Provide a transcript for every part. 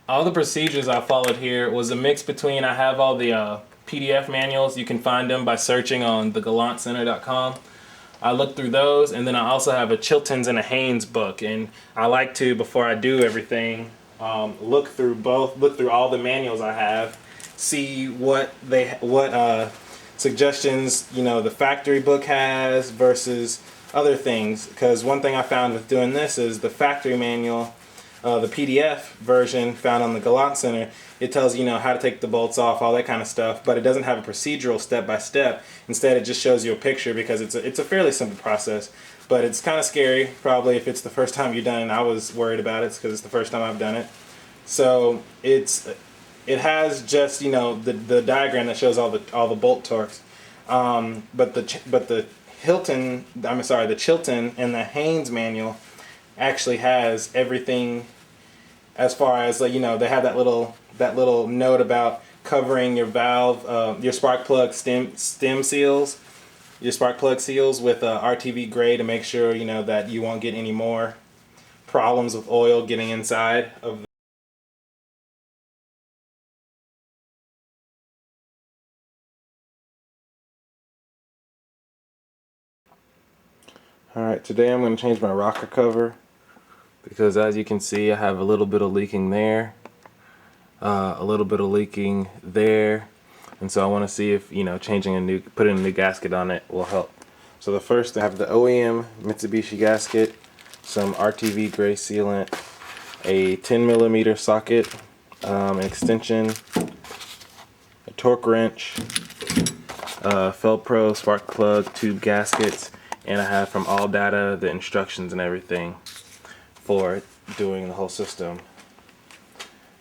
All the procedures I followed here was a mix between, I have all the PDF manuals. You can find them by searching on thegalantcenter.com. I looked through those, and then I also have a Chilton's and a Haynes book, and I like to, before I do everything, look through all the manuals I have, see what suggestions the factory book has versus other things. Because one thing I found with doing this is the factory manual, the PDF version found on the Galant Center, it tells you how to take the bolts off, all that kind of stuff, but it doesn't have a procedural step-by-step. Instead, it just shows you a picture because it's a fairly simple process. But it's kind of scary, probably, if it's the first time you've done it. I was worried about it because it's the first time I've done it. So it has just the diagram that shows all the bolt torques. But the Chilton and the Haynes manual actually has everything, as far as they have that little note about covering your valve, your spark plug stem seals, your spark plug seals with RTV gray to make sure that you won't get any more problems with oil getting inside of the Alright, today I'm going to change my rocker cover because, as you can see, I have a little bit of leaking there, a little bit of leaking there, and so I want to see if putting a new gasket on it will help. So the first, I have the OEM Mitsubishi gasket, some RTV gray sealant, a 10mm socket, an extension, a torque wrench, Felpro spark plug tube gaskets, and I have from All Data the instructions and everything for doing the whole system.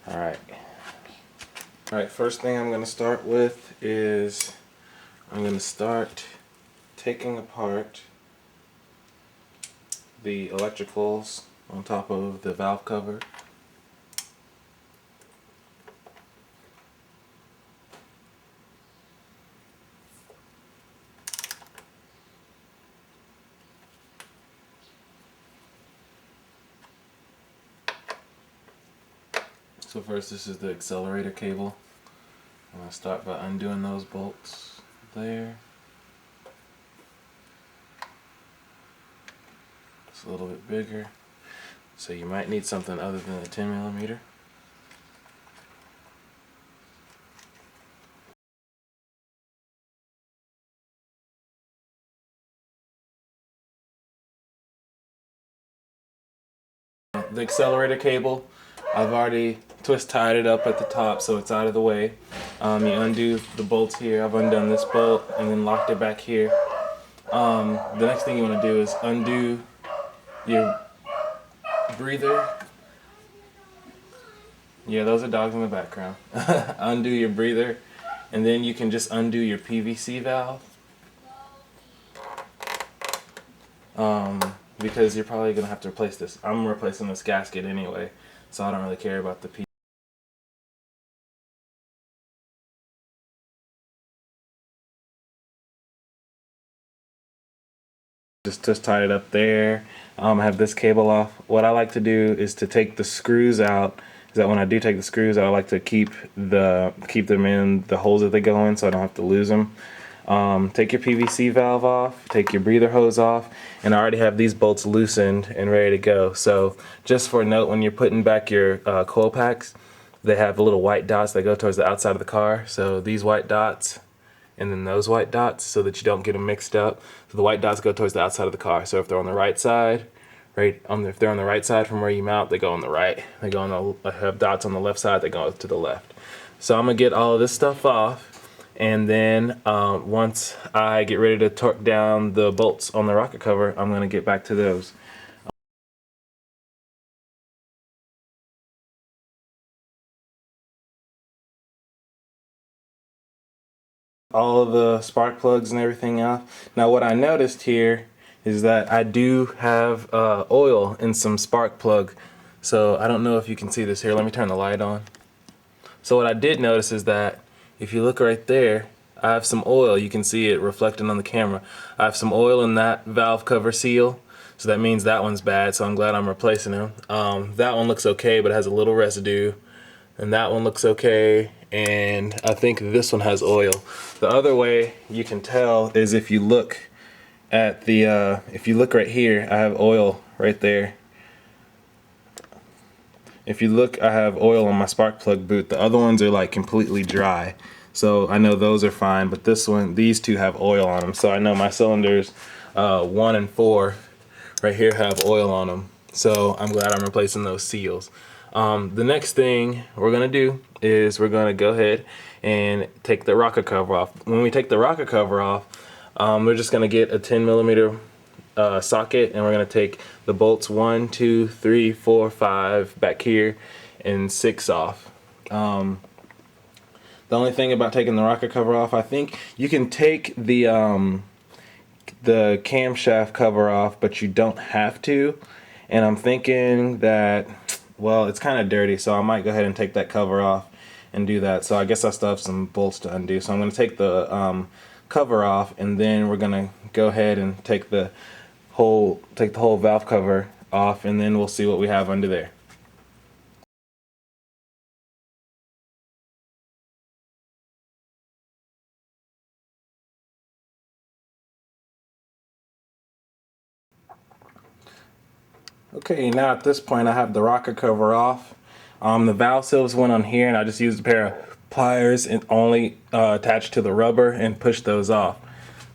Alright, first thing I'm going to start with is I'm going to start taking apart the electricals on top of the valve cover. So first, this is the accelerator cable. I'm going to start by undoing those bolts there. It's a little bit bigger, so you might need something other than a 10mm. The accelerator cable, I've already tied it up at the top so it's out of the way. You undo the bolts here. I've undone this bolt and then locked it back here. The next thing you want to do is undo your breather. Yeah, those are dogs in the background. Undo your breather, and then you can just undo your PVC valve. Because you're probably going to have to replace this. I'm replacing this gasket anyway, so I don't really care about the PVC. Just tied it up there. I have this cable off. What I like to do is to take the screws out. Is that when I do take the screws out, I like to keep them in the holes that they go in, so I don't have to lose them. Take your PVC valve off, take your breather hose off, and I already have these bolts loosened and ready to go. So just for a note, when you're putting back your coil packs, they have little white dots that go towards the outside of the car. So these white dots and then those white dots, so that you don't get them mixed up. So the white dots go towards the outside of the car. So if they're on the right side, if they're on the right side from where you mount, they go on the right. They go on the have dots on the left side, they go to the left. So I'm gonna get all of this stuff off, and then once I get ready to torque down the bolts on the rocket cover, I'm gonna get back to those. All of the spark plugs and everything off. Now what I noticed here is that I do have oil in some spark plug. So I don't know if you can see this here. Let me turn the light on. So what I did notice is that if you look right there, I have some oil. You can see it reflecting on the camera. I have some oil in that valve cover seal. So that means that one's bad, so I'm glad I'm replacing them. That one looks okay, but it has a little residue and that one looks okay, and I think this one has oil. The other way you can tell is if you look at the if you look right here, I have oil right there. If you look, I have oil on my spark plug boot. The other ones are like completely dry, so I know those are fine, but this one, these two have oil on them, so I know my cylinders 1 and 4 right here have oil on them, so I'm glad I'm replacing those seals. The next thing we're gonna do is we're gonna go ahead and take the rocker cover off. When we take the rocker cover off, we're just gonna get a 10mm socket, and we're gonna take the bolts 1, 2, 3, 4, 5 back here, and 6 off. The only thing about taking the rocker cover off, I think you can take the camshaft cover off, but you don't have to. And I'm thinking that, well, it's kind of dirty, so I might go ahead and take that cover off and do that. So I guess I still have some bolts to undo. So I'm going to take the cover off, and then we're going to go ahead and take the whole valve cover off, and then we'll see what we have under there. Okay, now at this point I have the rocker cover off. The valve seals went on here, and I just used a pair of pliers and only attached to the rubber and pushed those off.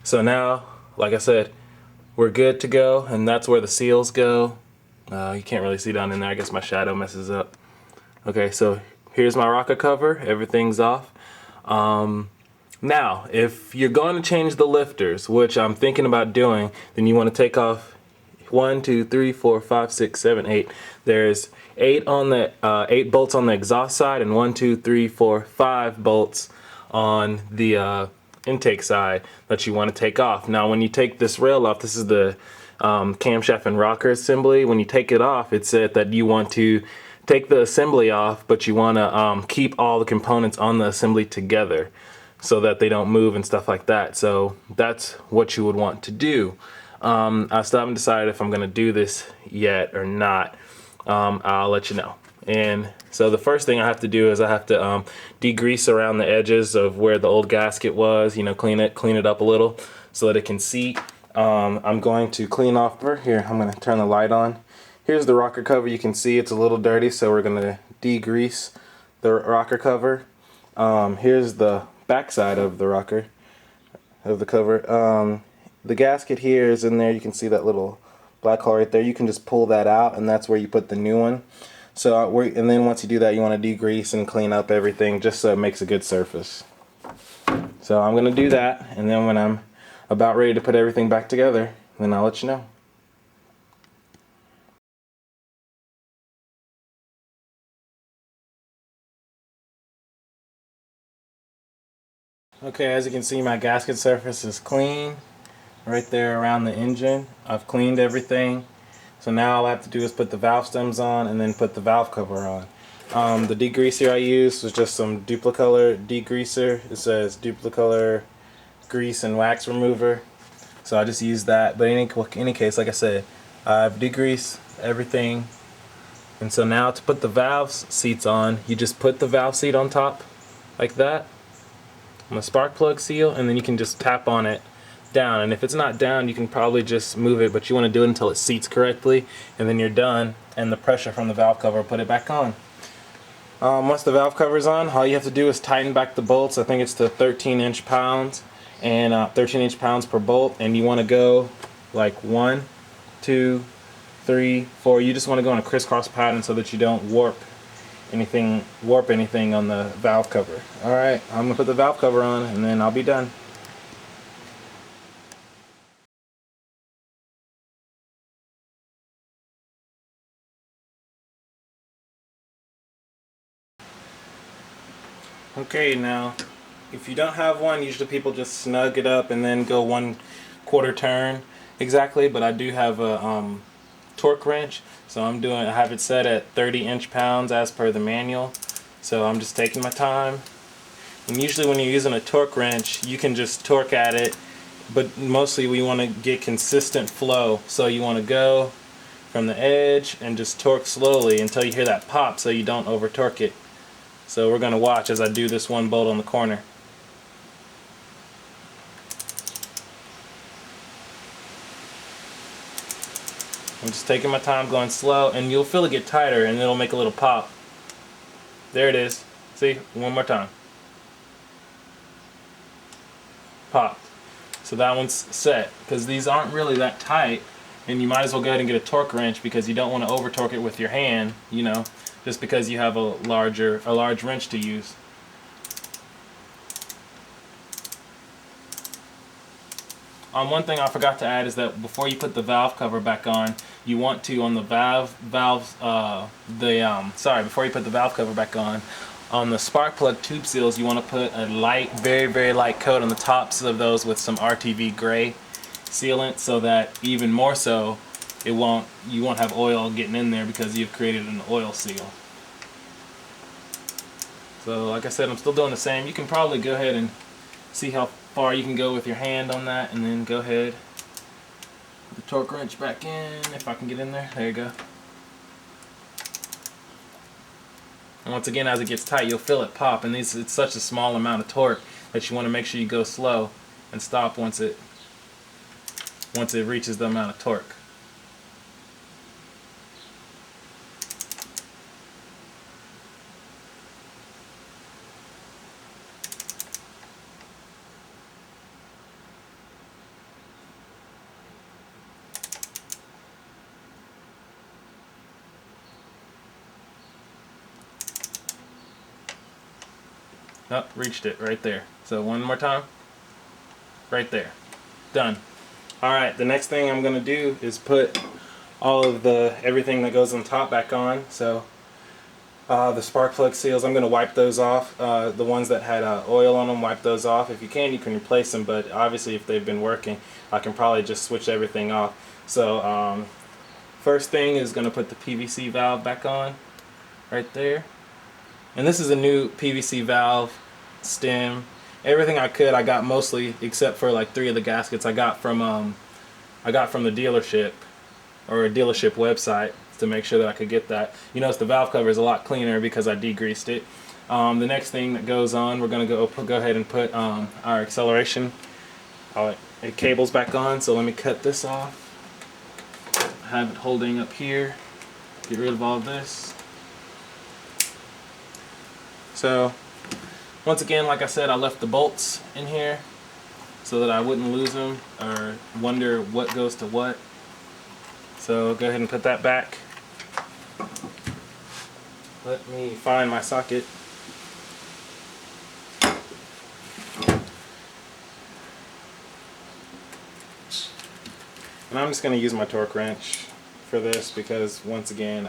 So now, like I said, we're good to go, and that's where the seals go. You can't really see down in there. I guess my shadow messes up. Okay, so here's my rocker cover. Everything's off. Now, if you're going to change the lifters, which I'm thinking about doing, then you want to take off 1, 2, 3, 4, 5, 6, 7, 8. There's 8 on the 8 bolts on the exhaust side, and 1, 2, 3, 4, 5 bolts on the intake side that you want to take off. Now, when you take this rail off, this is the camshaft and rocker assembly. When you take it off, it said that you want to take the assembly off, but you want to keep all the components on the assembly together so that they don't move and stuff like that. So that's what you would want to do. I still haven't decided if I'm going to do this yet or not. I'll let you know. And so the first thing I have to do is I have to degrease around the edges of where the old gasket was, you know, clean it up a little so that it can seat. I'm going to clean off here. I'm going to turn the light on. Here's the rocker cover. You can see it's a little dirty, so we're going to degrease the rocker cover. Here's the back side of the rocker of the cover. The gasket here is in there. You can see that little black hole right there. You can just pull that out, and that's where you put the new one. So and then once you do that, you want to degrease and clean up everything just so it makes a good surface. So I'm going to do that, and then when I'm about ready to put everything back together, then I'll let you know. Okay, as you can see, my gasket surface is clean right there around the engine. I've cleaned everything. So now all I have to do is put the valve stems on and then put the valve cover on. The degreaser I used was just some Duplicolor degreaser. It says Duplicolor grease and wax remover. So I just used that. But in any case, like I said, I've degreased everything. And so now to put the valve seats on, you just put the valve seat on top like that on the spark plug seal, and then you can just tap on it down. And if it's not down, you can probably just move it, but you want to do it until it seats correctly, and then you're done, and the pressure from the valve cover will put it back on. Once the valve cover is on, all you have to do is tighten back the bolts. I think it's to 13 inch pounds, and 13 inch pounds per bolt, and you want to go like 1, 2, 3, 4. You just want to go in a crisscross pattern so that you don't warp anything on the valve cover. Alright, I'm going to put the valve cover on, and then I'll be done. Okay, now if you don't have one, usually people just snug it up and then go 1/4 turn exactly, but I do have a torque wrench, so I have it set at 30 inch pounds as per the manual, so I'm just taking my time. And usually when you're using a torque wrench, you can just torque at it, but mostly we want to get consistent flow, so you want to go from the edge and just torque slowly until you hear that pop so you don't over torque it. So we're going to watch as I do this one bolt on the corner. I'm just taking my time, going slow, and you'll feel it get tighter and it'll make a little pop. There it is. See? One more time. Popped. So that one's set, because these aren't really that tight, and you might as well go ahead and get a torque wrench, because you don't want to over torque it with your hand, you know, just because you have a large wrench to use. One thing I forgot to add is that before you put the valve cover back on, you want to, on the before you put the valve cover back on the spark plug tube seals, you want to put a light, very light coat on the tops of those with some RTV gray sealant, so that even more so, you won't have oil getting in there because you've created an oil seal. So like I said, I'm still doing the same. You can probably go ahead and see how far you can go with your hand on that, and then go ahead, put the torque wrench back in, if I can get in there. There you go. And once again, as it gets tight, you'll feel it pop, and it's such a small amount of torque that you want to make sure you go slow and stop once it reaches the amount of torque. Oh, reached it right there. So one more time. Right there. Done. Alright, the next thing I'm going to do is put all of everything that goes on top back on. So the spark plug seals, I'm going to wipe those off. The ones that had oil on them, wipe those off. If you can replace them, but obviously if they've been working, I can probably just switch everything off. So first thing is going to put the PVC valve back on right there. And this is a new PVC valve stem. Everything I got mostly, except for like 3 of the gaskets, I got from the dealership, or a dealership website, to make sure that I could get that. You notice the valve cover is a lot cleaner because I degreased it. The next thing that goes on, we're gonna go ahead and put our acceleration cables back on. So let me cut this off. Have it holding up here. Get rid of all of this. So once again, like I said, I left the bolts in here so that I wouldn't lose them or wonder what goes to what. So go ahead and put that back. Let me find my socket. And I'm just going to use my torque wrench for this, because once again,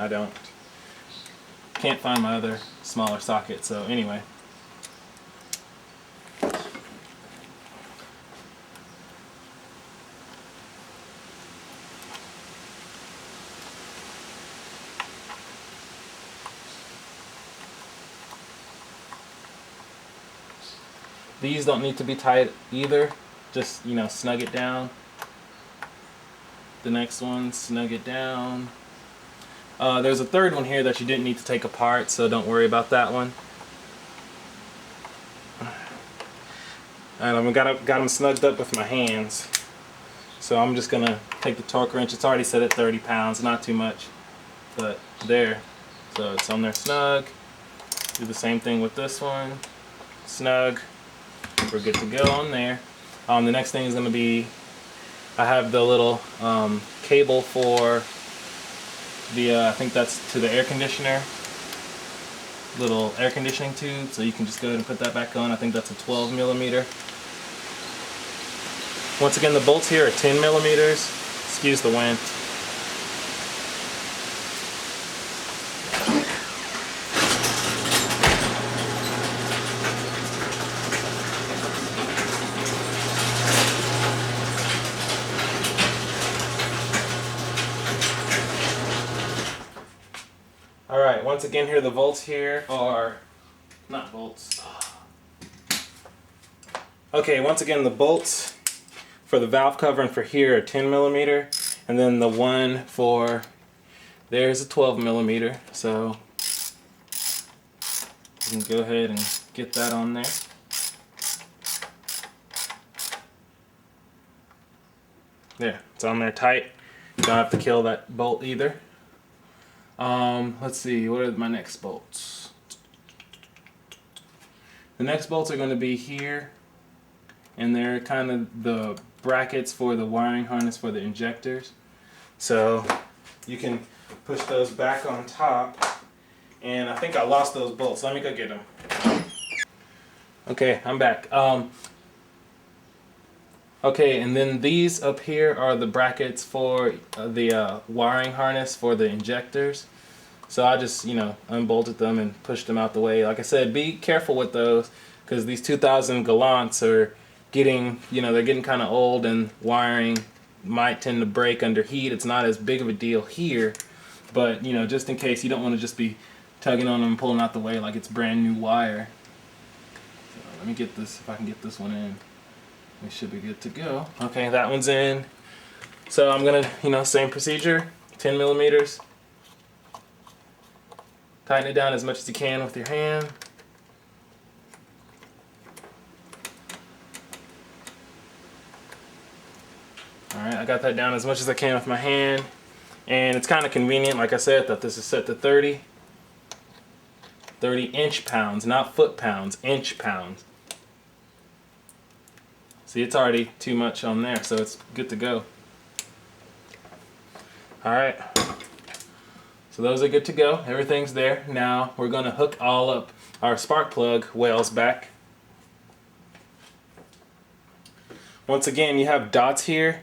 can't find my other smaller socket. So anyway, these don't need to be tight either. Just, you know, snug it down. The next one, snug it down. There's a third one here that you didn't need to take apart, so don't worry about that one. And I've got them snugged up with my hands. So I'm just gonna take the torque wrench. It's already set at 30 pounds, not too much, but there. So it's on there snug. Do the same thing with this one. Snug. We're good to go on there. The next thing is gonna be, I have the little cable for the, I think that's to the air conditioner, little air conditioning tube, so you can just go ahead and put that back on. I think that's a 12 millimeter. Once again, the bolts here are 10 millimeters. Excuse the wind. Alright, once again here, the bolts here are, not bolts. Okay, once again, the bolts for the valve cover and for here are 10 millimeter, and then the one for there's a 12 millimeter. So You can go ahead and get that on there. There, it's on there tight. You don't have to kill that bolt either. Let's see, what are my next bolts? The next bolts are going to be here, and they're kind of the brackets for the wiring harness for the injectors. So you can push those back on top, and I think I lost those bolts. Let me go get them. Okay, I'm back. Okay, and then these up here are the brackets for the wiring harness for the injectors. So I just, unbolted them and pushed them out the way. Like I said, be careful with those, because these 2000 Gallants are getting, they're getting kind of old, and wiring might tend to break under heat. It's not as big of a deal here, but, just in case, you don't want to just be tugging on them and pulling out the way like it's brand new wire. So let me get this, if I can get this one in. We should be good to go. Okay, that one's in. So I'm gonna, same procedure, 10 millimeters. Tighten it down as much as you can with your hand. Alright, I got that down as much as I can with my hand. And it's kind of convenient, like I said, that this is set to 30 inch pounds, not foot pounds, inch pounds. See, it's already too much on there, so it's good to go. Alright, so those are good to go. Everything's there. Now we're going to hook all up our spark plug wales back. Once again, you have dots here.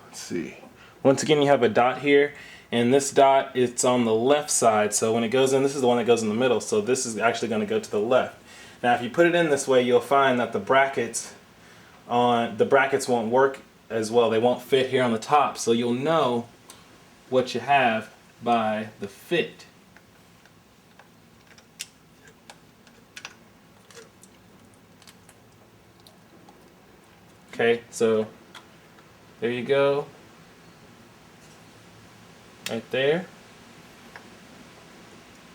Let's see. Once again, you have a dot here, and this dot, it's on the left side. So when it goes in, this is the one that goes in the middle, so this is actually going to go to the left. Now if you put it in this way, you'll find that the brackets won't work as well. They won't fit here on the top, so you'll know what you have by the fit. Okay, so there you go, right there,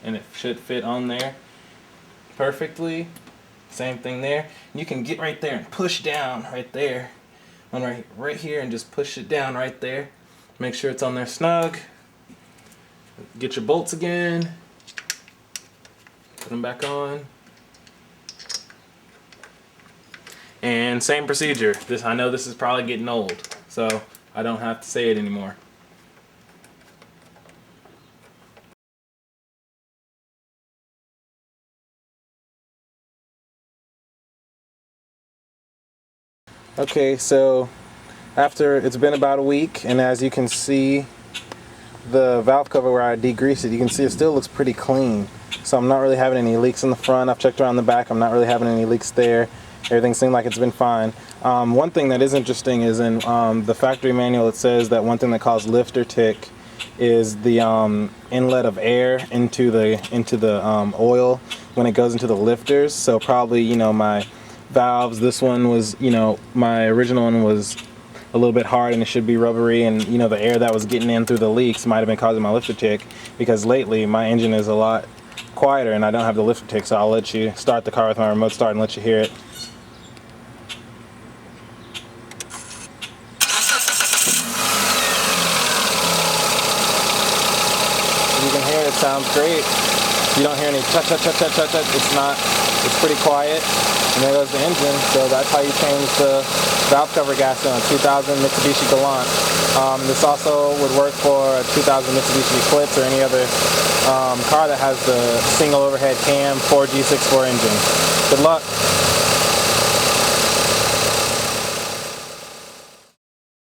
and it should fit on there perfectly. Same thing there. You can get right there and push down right there on right here, and just push it down right there. Make sure it's on there snug. Get your bolts again, put them back on, and same procedure. I know this is probably getting old, so I don't have to say it anymore. Okay, so after it's been about a week, and as you can see, the valve cover where I degreased it, you can see it still looks pretty clean. So I'm not really having any leaks in the front. I've checked around the back. I'm not really having any leaks there. Everything seemed like it's been fine. One thing that is interesting is in the factory manual, it says that one thing that causes lifter tick is the inlet of air into the oil when it goes into the lifters. So probably, my valves, this one was, my original one was a little bit hard and it should be rubbery, and the air that was getting in through the leaks might have been causing my lifter tick, because lately my engine is a lot quieter and I don't have the lifter tick. So I'll let you start the car with my remote start and let you hear it. You can hear it sounds great. You don't hear any tut tut tut tut tut tut. It's pretty quiet. And there goes the engine. So that's how you change the valve cover gasket on a 2000 Mitsubishi Galant. This also would work for a 2000 Mitsubishi Eclipse or any other car that has the single overhead cam 4G64 engine. Good luck.